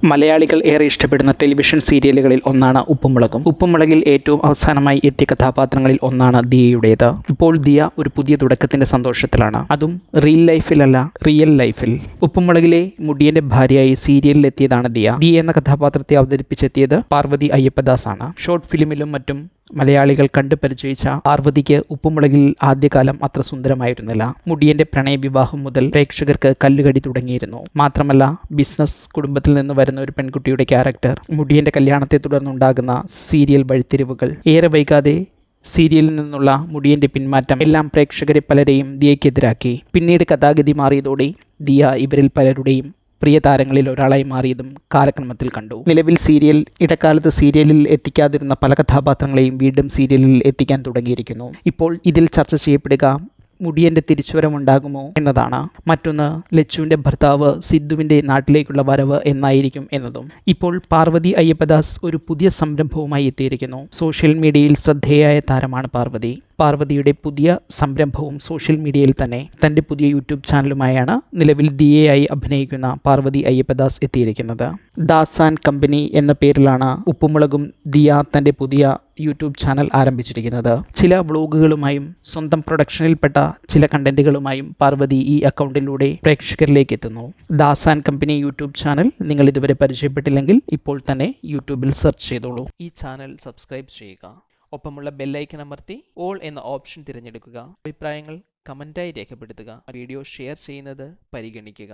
മലയാളികൾ ഏറെ ഇഷ്ടപ്പെടുന്ന ടെലിവിഷൻ സീരിയലുകളിൽ ഒന്നാണ് ഉപ്പുമുളകും. ഉപ്പുമുളകിൽ ഏറ്റവും അവസാനമായി എത്തിയ കഥാപാത്രങ്ങളിൽ ഒന്നാണ് ദിയയുടേത്. ഇപ്പോൾ ദിയ ഒരു പുതിയ തുടക്കത്തിന്റെ സന്തോഷത്തിലാണ്, അതും റിയൽ ലൈഫിൽ. ഉപ്പുമുളകിലെ മുടിയന്റെ ഭാര്യയായി സീരിയലിൽ എത്തിയതാണ് ദിയ എന്ന കഥാപാത്രത്തെ അവതരിപ്പിച്ചെത്തിയത് പാർവതി അയ്യപ്പദാസ് ആണ്. ഷോർട്ട് ഫിലിമിലും മറ്റും മലയാളികൾ കണ്ടു പരിചയിച്ച പാർവതിക്ക് ഉപ്പുമുളകിൽ ആദ്യകാലം അത്ര സുന്ദരമായിരുന്നില്ല. മുടിയന്റെ പ്രണയവിവാഹം മുതൽ പ്രേക്ഷകർക്ക് കല്ലുകടി തുടങ്ങിയിരുന്നു. മാത്രമല്ല, ബിസിനസ് കുടുംബത്തിൽ നിന്ന് വരുന്ന ഒരു പെൺകുട്ടിയുടെ ക്യാരക്ടർ, മുടിയന്റെ കല്യാണത്തെ തുടർന്നുണ്ടാകുന്ന സീരിയൽ വഴിത്തിരിവുകൾ, ഏറെ വൈകാതെ സീരിയലിൽ നിന്നുള്ള മുടിയന്റെ പിന്മാറ്റം എല്ലാം പ്രേക്ഷകരെ പലരെയും ദിയയ്ക്കെതിരാക്കി. പിന്നീട് കഥാഗതി മാറിയതോടെ ദിയ ഇവരിൽ പലരുടെയും പ്രിയ താരങ്ങളിൽ ഒരാളായി മാറിയതും കാലക്രമത്തിൽ കണ്ടു. നിലവിൽ ഇടക്കാലത്ത് സീരിയലിൽ എത്തിക്കാതിരുന്ന പല കഥാപാത്രങ്ങളെയും വീണ്ടും സീരിയലിൽ എത്തിക്കാൻ തുടങ്ങിയിരിക്കുന്നു. ഇപ്പോൾ ഇതിൽ ചർച്ച ചെയ്യപ്പെടുക മുടിയന്റെ തിരിച്ചുവരവുണ്ടാകുമോ എന്നതാണ്. മറ്റൊന്ന്, ലച്ചുവിൻ്റെ ഭർത്താവ് സിദ്ധുവിൻ്റെ നാട്ടിലേക്കുള്ള വരവ് എന്നായിരിക്കും എന്നതും. ഇപ്പോൾ പാർവതി അയ്യപ്പദാസ് ഒരു പുതിയ സംരംഭവുമായി എത്തിയിരിക്കുന്നു. സോഷ്യൽ മീഡിയയിൽ ശ്രദ്ധേയായ താരമാണ് പാർവതിയുടെ പുതിയ സംരംഭവും സോഷ്യൽ മീഡിയയിൽ തന്നെ. തൻ്റെ പുതിയ യൂട്യൂബ് ചാനലുമായാണ് നിലവിൽ ദിയയായി അഭിനയിക്കുന്ന പാർവതി അയ്യപ്പദാസ് എത്തിയിരിക്കുന്നത്. ദാസ് ആൻഡ് കമ്പനി എന്ന പേരിലാണ് ഉപ്പുമുളകും ദിയ തൻ്റെ പുതിയ യൂട്യൂബ് ചാനൽ ആരംഭിച്ചിരിക്കുന്നത്. ചില വ്ളോഗുകളുമായും സ്വന്തം പ്രൊഡക്ഷനിൽപ്പെട്ട ചില കണ്ടന്റുകളുമായും പാർവതി ഈ അക്കൗണ്ടിലൂടെ പ്രേക്ഷകരിലേക്ക് എത്തുന്നു. Das and company YouTube channel നിങ്ങൾ ഇതുവരെ പരിചയപ്പെട്ടില്ലെങ്കിൽ ഇപ്പോൾ തന്നെ യൂട്യൂബിൽ സെർച്ച് ചെയ്തോളൂ. ഈ ചാനൽ സബ്സ്ക്രൈബ് ചെയ്യുക. ഒപ്പമുള്ള ബെല്ലൈക്കൺ അമർത്തി ഓൾ എന്ന ഓപ്ഷൻ തിരഞ്ഞെടുക്കുക. അഭിപ്രായങ്ങൾ കമൻറ്റായി രേഖപ്പെടുത്തുക. വീഡിയോ ഷെയർ ചെയ്യുന്നത് പരിഗണിക്കുക.